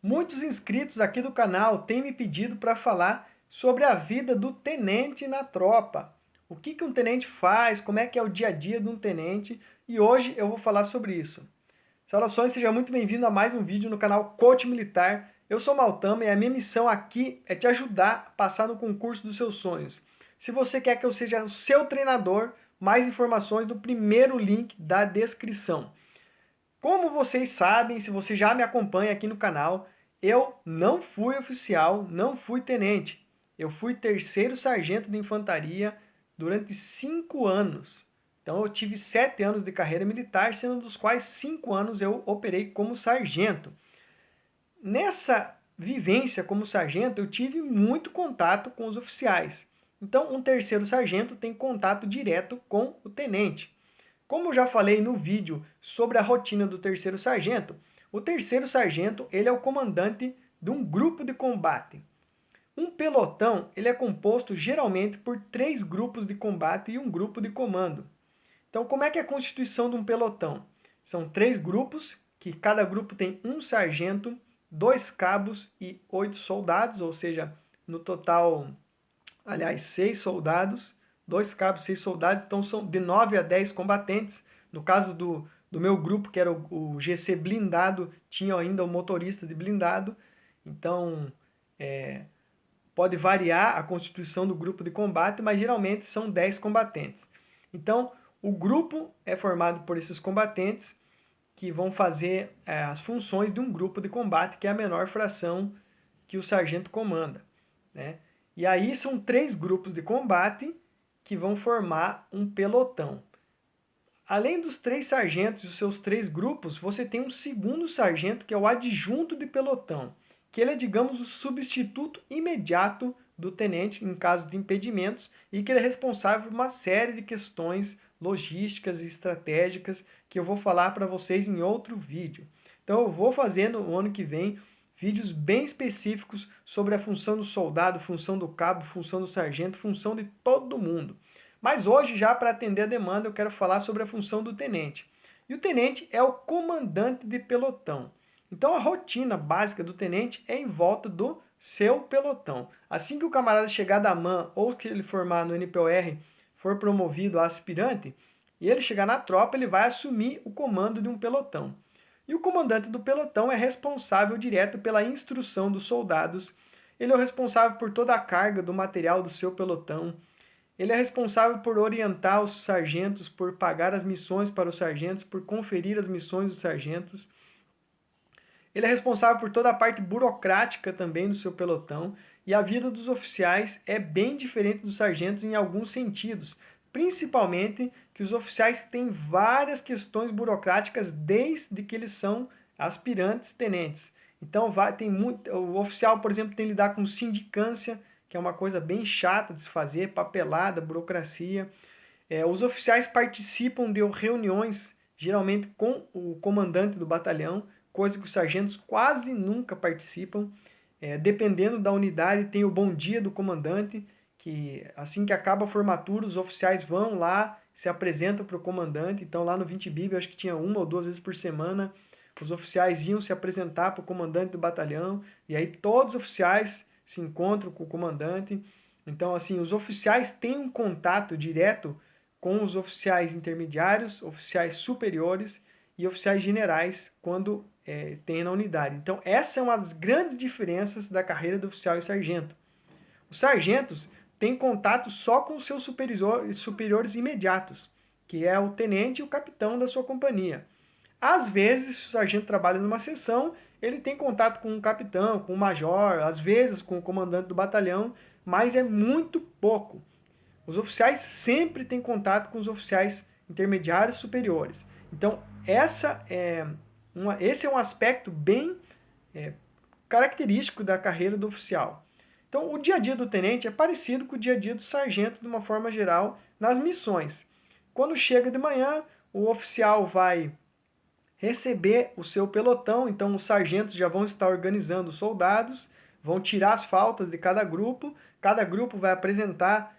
Muitos inscritos aqui do canal têm me pedido para falar sobre a vida do tenente na tropa. O que um tenente faz, como é que é o dia a dia de um tenente, e hoje eu vou falar sobre isso. Saudações, seja muito bem-vindo a mais um vídeo no canal Coach Militar. Eu sou Maltama e a minha missão aqui é te ajudar a passar no concurso dos seus sonhos. Se você quer que eu seja o seu treinador, mais informações no primeiro link da descrição. Como vocês sabem, se você já me acompanha aqui no canal, eu não fui oficial, não fui tenente. Eu fui terceiro sargento de infantaria durante 5 anos. Então eu tive 7 anos de carreira militar, sendo dos quais 5 anos eu operei como sargento. Nessa vivência como sargento, eu tive muito contato com os oficiais. Então um terceiro sargento tem contato direto com o tenente. Como eu já falei no vídeo sobre a rotina do terceiro sargento, o terceiro sargento ele é o comandante de um grupo de combate. Um pelotão ele é composto geralmente por 3 grupos de combate e um grupo de comando. Então, como é que é a constituição de um pelotão? São 3 grupos, que cada grupo tem um sargento, 2 cabos e 8 soldados, ou seja, no total, 6 soldados. 2 cabos, 6 soldados, então são de 9 a 10 combatentes. No caso do meu grupo, que era o GC blindado, tinha ainda o motorista de blindado. Então, pode variar a constituição do grupo de combate, mas geralmente são 10 combatentes. Então, o grupo é formado por esses combatentes que vão fazer as funções de um grupo de combate, que é a menor fração que o sargento comanda, né? E aí são 3 grupos de combate que vão formar um pelotão. Além dos 3 sargentos e os seus 3 grupos, você tem um segundo sargento, que é o adjunto de pelotão, que ele é, digamos, o substituto imediato do tenente em caso de impedimentos e que ele é responsável por uma série de questões logísticas e estratégicas que eu vou falar para vocês em outro vídeo. Então eu vou fazer no ano que vem vídeos bem específicos sobre a função do soldado, função do cabo, função do sargento, função de todo mundo. Mas hoje, já para atender a demanda, eu quero falar sobre a função do tenente. E o tenente é o comandante de pelotão. Então a rotina básica do tenente é em volta do seu pelotão. Assim que o camarada chegar da MAN ou que ele formar no NPOR, for promovido a aspirante, e ele chegar na tropa, ele vai assumir o comando de um pelotão. E o comandante do pelotão é responsável direto pela instrução dos soldados. Ele é o responsável por toda a carga do material do seu pelotão. Ele é responsável por orientar os sargentos, por pagar as missões para os sargentos, por conferir as missões dos sargentos. Ele é responsável por toda a parte burocrática também do seu pelotão. E a vida dos oficiais é bem diferente dos sargentos em alguns sentidos. Principalmente que os oficiais têm várias questões burocráticas desde que eles são aspirantes tenentes. Então o oficial, por exemplo, tem que lidar com sindicância, que é uma coisa bem chata de se fazer, papelada, burocracia. Os oficiais participam de reuniões, geralmente com o comandante do batalhão, coisa que os sargentos quase nunca participam. Dependendo da unidade, tem o bom dia do comandante, que assim que acaba a formatura, os oficiais vão lá, se apresentam para o comandante. Então lá no 20 Bíblia, acho que tinha 1 ou 2 vezes por semana, os oficiais iam se apresentar para o comandante do batalhão, e aí todos os oficiais se encontram com o comandante. Então, assim, os oficiais têm um contato direto com os oficiais intermediários, oficiais superiores e oficiais generais quando tem na unidade. Então, essa é uma das grandes diferenças da carreira do oficial e sargento. Os sargentos têm contato só com os seus superiores imediatos, que é o tenente e o capitão da sua companhia. Às vezes, se o sargento trabalha numa seção, ele tem contato com o capitão, com o major, às vezes com o comandante do batalhão, mas é muito pouco. Os oficiais sempre têm contato com os oficiais intermediários superiores. Então, esse é um aspecto bem característico da carreira do oficial. Então, o dia a dia do tenente é parecido com o dia a dia do sargento, de uma forma geral, nas missões. Quando chega de manhã, o oficial vai receber o seu pelotão, então os sargentos já vão estar organizando os soldados, vão tirar as faltas de cada grupo vai apresentar,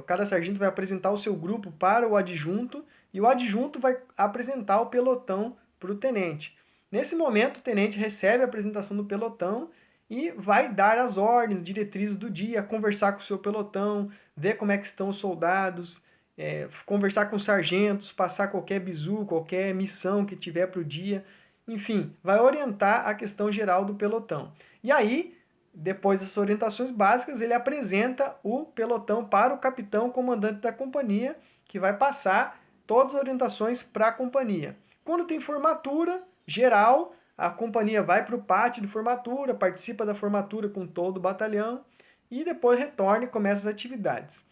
cada sargento vai apresentar o seu grupo para o adjunto, e o adjunto vai apresentar o pelotão para o tenente. Nesse momento, o tenente recebe a apresentação do pelotão e vai dar as ordens, diretrizes do dia, conversar com o seu pelotão, ver como é que estão os soldados, conversar com os sargentos, passar qualquer bizu, qualquer missão que tiver para o dia. Enfim, vai orientar a questão geral do pelotão. E aí, depois dessas orientações básicas, ele apresenta o pelotão para o capitão comandante da companhia, que vai passar todas as orientações para a companhia. Quando tem formatura geral, a companhia vai para o pátio de formatura, participa da formatura com todo o batalhão e depois retorna e começa as atividades.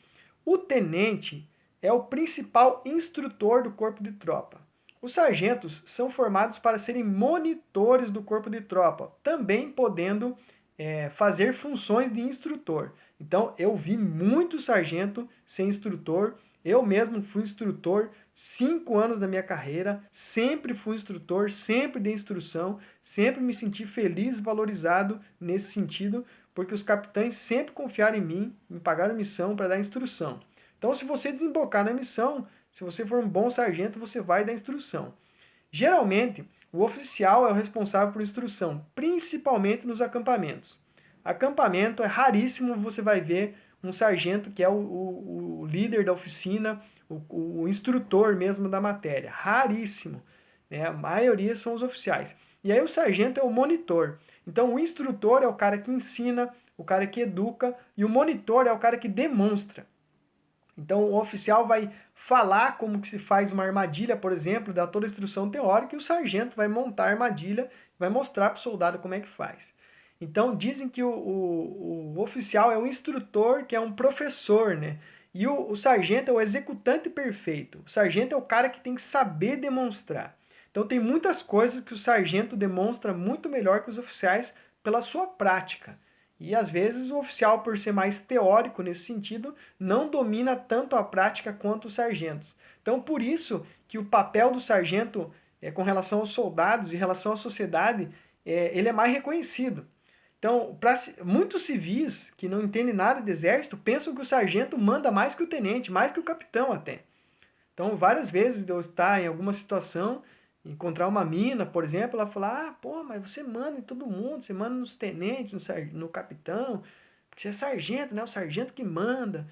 O tenente é o principal instrutor do corpo de tropa. Os sargentos são formados para serem monitores do corpo de tropa, também podendo fazer funções de instrutor. Então, eu vi muito sargento ser instrutor. Eu mesmo fui instrutor 5 anos da minha carreira, sempre fui instrutor, sempre dei instrução, sempre me senti feliz e valorizado nesse sentido, porque os capitães sempre confiaram em mim, me pagaram missão para dar instrução. Então, se você desembocar na missão, se você for um bom sargento, você vai dar instrução. Geralmente, o oficial é o responsável por instrução, principalmente nos acampamentos. Acampamento é raríssimo, você vai ver um sargento que é o líder da oficina, o instrutor mesmo da matéria. Raríssimo. Né? A maioria são os oficiais. E aí o sargento é o monitor. Então o instrutor é o cara que ensina, o cara que educa, e o monitor é o cara que demonstra. Então o oficial vai falar como que se faz uma armadilha, por exemplo, dar toda a instrução teórica, e o sargento vai montar a armadilha, vai mostrar para o soldado como é que faz. Então dizem que o oficial é um instrutor, que é um professor, né? E o sargento é o executante perfeito. O sargento é o cara que tem que saber demonstrar. Então tem muitas coisas que o sargento demonstra muito melhor que os oficiais pela sua prática. E às vezes o oficial, por ser mais teórico nesse sentido, não domina tanto a prática quanto os sargentos. Então por isso que o papel do sargento com relação aos soldados, em relação à sociedade, ele é mais reconhecido. Então, muitos civis que não entendem nada de exército pensam que o sargento manda mais que o tenente, mais que o capitão até. Então, várias vezes eu estar em alguma situação, encontrar uma mina, por exemplo, ela falar: ah, pô, mas você manda em todo mundo, você manda nos tenentes, no capitão, porque você é sargento, né? O sargento que manda.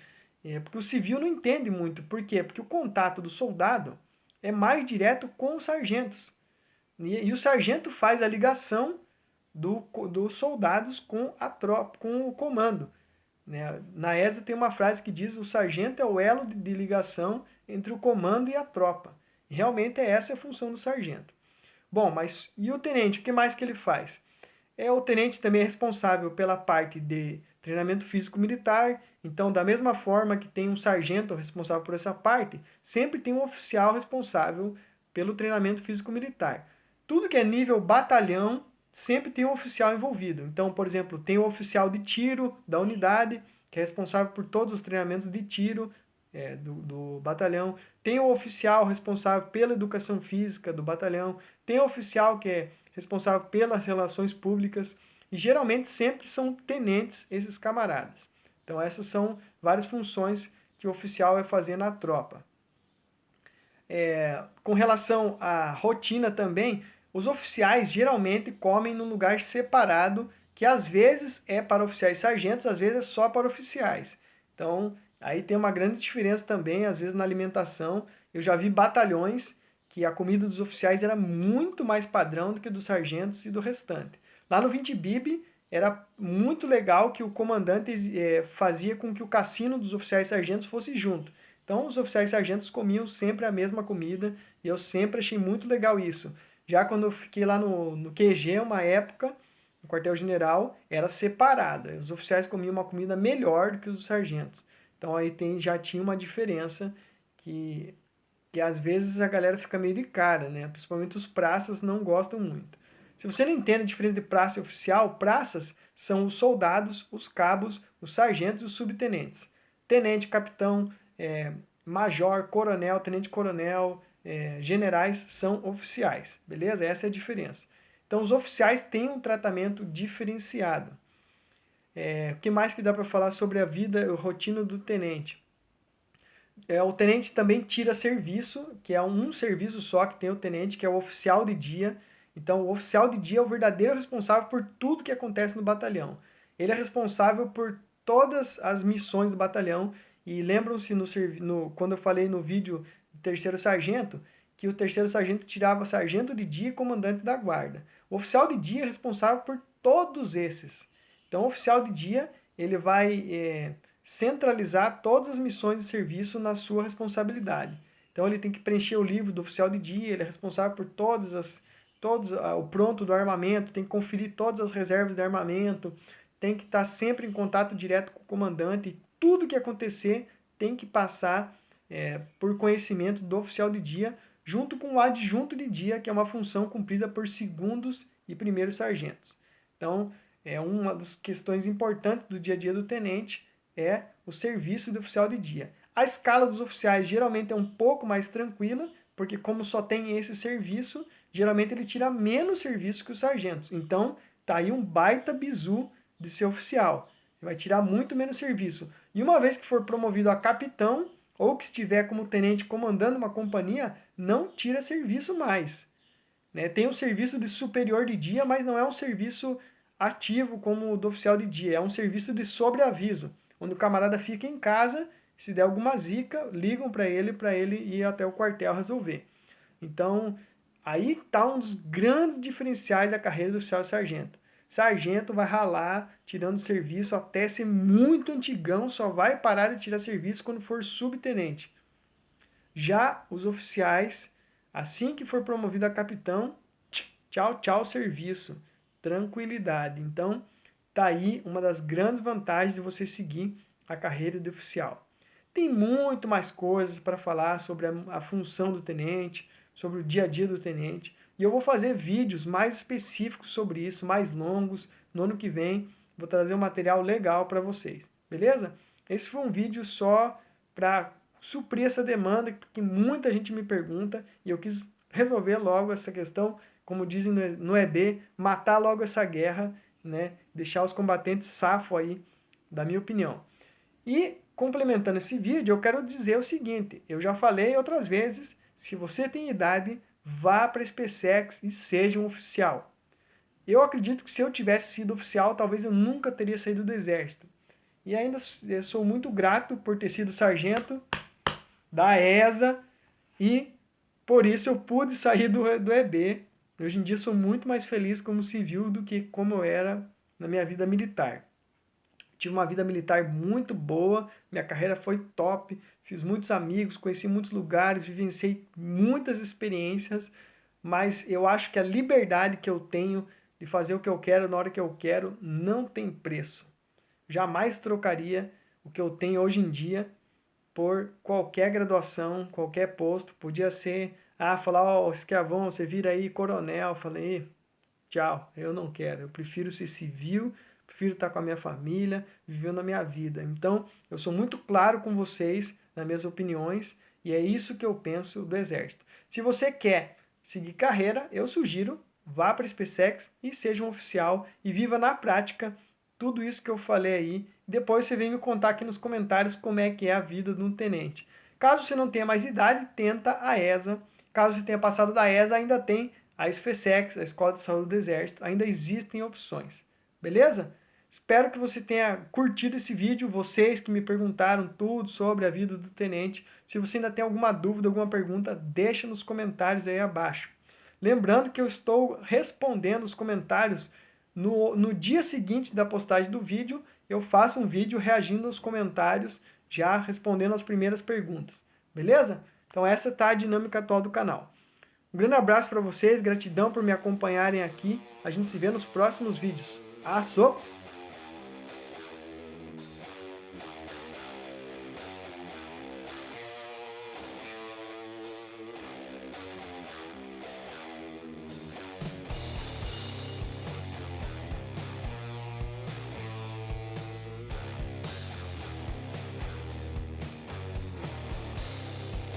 Porque o civil não entende muito. Por quê? Porque o contato do soldado é mais direto com os sargentos. E o sargento faz a ligação dos soldados com a tropa, com o comando. Né? Na ESA tem uma frase que diz: o sargento é o elo de ligação entre o comando e a tropa. E realmente essa é a função do sargento. Bom, mas e o tenente? O que mais que ele faz? O tenente também é responsável pela parte de treinamento físico militar. Então, da mesma forma que tem um sargento responsável por essa parte, sempre tem um oficial responsável pelo treinamento físico militar. Tudo que é nível batalhão sempre tem um oficial envolvido. Então, por exemplo, tem o oficial de tiro da unidade, que é responsável por todos os treinamentos de tiro do batalhão. Tem o oficial responsável pela educação física do batalhão. Tem o oficial que é responsável pelas relações públicas. E geralmente sempre são tenentes esses camaradas. Então essas são várias funções que o oficial vai fazer na tropa. Com relação à rotina também, os oficiais geralmente comem num lugar separado, que às vezes é para oficiais e sargentos, às vezes é só para oficiais. Então, aí tem uma grande diferença também, às vezes na alimentação. Eu já vi batalhões que a comida dos oficiais era muito mais padrão do que dos sargentos e do restante. Lá no 20 Bib era muito legal que o comandante fazia com que o cassino dos oficiais e sargentos fosse junto. Então, os oficiais e sargentos comiam sempre a mesma comida e eu sempre achei muito legal isso. Já quando eu fiquei lá no QG, uma época, no quartel-general, era separada. Os oficiais comiam uma comida melhor do que os sargentos. Então, aí já tinha uma diferença que às vezes a galera fica meio de cara, né? Principalmente os praças não gostam muito. Se você não entende a diferença de praça e oficial, praças são os soldados, os cabos, os sargentos e os subtenentes. Tenente, capitão, major, coronel, tenente-coronel, generais são oficiais, beleza? Essa é a diferença. Então, os oficiais têm um tratamento diferenciado. O que mais que dá para falar sobre a vida e a rotina do tenente? O tenente também tira serviço, que é um serviço só que tem o tenente, que é o oficial de dia. Então, o oficial de dia é o verdadeiro responsável por tudo que acontece no batalhão. Ele é responsável por todas as missões do batalhão. E lembram-se quando eu falei no vídeo do terceiro sargento, que o terceiro sargento tirava sargento de dia e comandante da guarda. O oficial de dia é responsável por todos esses. Então, o oficial de dia ele vai centralizar todas as missões de serviço na sua responsabilidade. Então, ele tem que preencher o livro do oficial de dia, ele é responsável por o pronto do armamento, tem que conferir todas as reservas de armamento, tem que estar sempre em contato direto com o comandante, e tudo que acontecer tem que passar por conhecimento do oficial de dia, junto com o adjunto de dia, que é uma função cumprida por segundos e primeiros sargentos. Então, uma das questões importantes do dia a dia do tenente é o serviço do oficial de dia. A escala dos oficiais geralmente é um pouco mais tranquila, porque como só tem esse serviço, geralmente ele tira menos serviço que os sargentos. Então, tá aí um baita bizu de ser oficial. Ele vai tirar muito menos serviço. E uma vez que for promovido a capitão, ou que estiver como tenente comandando uma companhia, não tira serviço mais. Né? Tem um serviço de superior de dia, mas não é um serviço ativo como o do oficial de dia. É um serviço de sobreaviso, onde o camarada fica em casa, se der alguma zica, ligam para ele ir até o quartel resolver. Então, aí está um dos grandes diferenciais da carreira do oficial e sargento. Sargento vai ralar tirando serviço até ser muito antigão, só vai parar de tirar serviço quando for subtenente. Já os oficiais, assim que for promovido a capitão, tchau, tchau, serviço. Tranquilidade. Então, tá aí uma das grandes vantagens de você seguir a carreira de oficial. Tem muito mais coisas para falar sobre a função do tenente, sobre o dia a dia do tenente. E eu vou fazer vídeos mais específicos sobre isso, mais longos. No ano que vem, vou trazer um material legal para vocês. Beleza? Esse foi um vídeo só para suprir essa demanda que muita gente me pergunta e eu quis resolver logo essa questão, como dizem no EB, matar logo essa guerra, né? Deixar os combatentes safos aí, da minha opinião. E, complementando esse vídeo, eu quero dizer o seguinte, eu já falei outras vezes, se você tem idade, vá para a SpaceX e seja um oficial. Eu acredito que se eu tivesse sido oficial, talvez eu nunca teria saído do exército. E ainda eu sou muito grato por ter sido sargento da ESA e por isso eu pude sair do EB. Hoje em dia sou muito mais feliz como civil do que como eu era na minha vida militar. Tive uma vida militar muito boa, minha carreira foi top, fiz muitos amigos, conheci muitos lugares, vivenciei muitas experiências, mas eu acho que a liberdade que eu tenho de fazer o que eu quero na hora que eu quero não tem preço. Jamais trocaria o que eu tenho hoje em dia por qualquer graduação, qualquer posto. Podia ser, falar, ó, escravão, você vira aí coronel. Falei, tchau, eu não quero. Eu prefiro ser civil, prefiro estar com a minha família, vivendo a minha vida. Então, eu sou muito claro com vocês nas minhas opiniões e é isso que eu penso do Exército. Se você quer seguir carreira, eu sugiro, vá para a SpaceX e seja um oficial e viva na prática tudo isso que eu falei aí. Depois você vem me contar aqui nos comentários como é que é a vida de um tenente. Caso você não tenha mais idade, tenta a ESA. Caso você tenha passado da ESA, ainda tem a SpaceX, a Escola de Saúde do Exército. Ainda existem opções. Beleza? Espero que você tenha curtido esse vídeo, vocês que me perguntaram tudo sobre a vida do tenente. Se você ainda tem alguma dúvida, alguma pergunta, deixa nos comentários aí abaixo. Lembrando que eu estou respondendo os comentários no dia seguinte da postagem do vídeo, eu faço um vídeo reagindo aos comentários, já respondendo as primeiras perguntas. Beleza? Então essa tá a dinâmica atual do canal. Um grande abraço para vocês, gratidão por me acompanharem aqui. A gente se vê nos próximos vídeos. Açô!